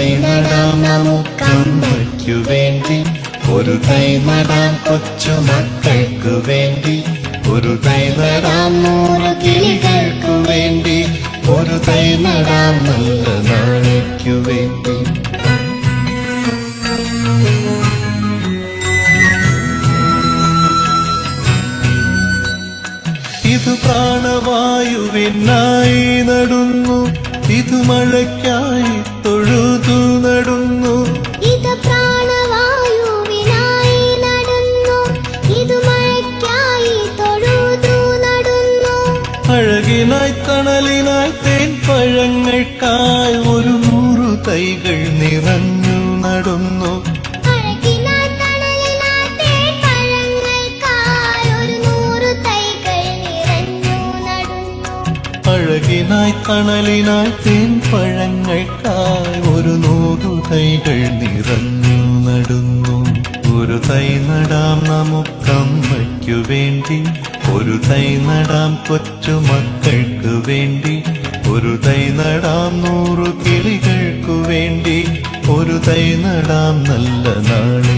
തൈ നടാം നമുക്കമ്മയ്ക്കു വേണ്ടി, ഒരു തൈ നടാം കൊച്ചുമക്കൾക്കു വേണ്ടി, ഒരു തൈ നടാം 100 കിളികൾക്കു വേണ്ടി, ഒരു തൈ നടാം നല്ല നാളേക്കു വേണ്ടി. ഇത് പ്രാണവായുവിനായി നടുന്നു, ഇത് മഴയ്ക്കായി തൊഴുതു നടുന്നു. ഇത് പ്രാണവായുവിനായി നടുന്നു, ഇത് മഴയ്ക്കായി തൊഴുതു നടുന്നു. അഴകിനായി തണലിനായി തേൻ പഴങ്ങൾക്കായി 100 തൈകൾ നിറഞ്ഞു നടുന്നു. അഴകിനായി തണലിനായി തേൻ പഴങ്ങൾക്കായി 100 തൈകൾ നിറഞ്ഞു നടുന്നു. ഒരു തൈ നടാം നമുക്കമ്മയ്ക്കു വേണ്ടി, ഒരു തൈ നടാം കൊച്ചുമക്കൾക്കു വേണ്ടി, ഒരു തൈ നടാം 100 കിളികൾക്കു വേണ്ടി, ഒരു തൈ നടാം നല്ല നാളെ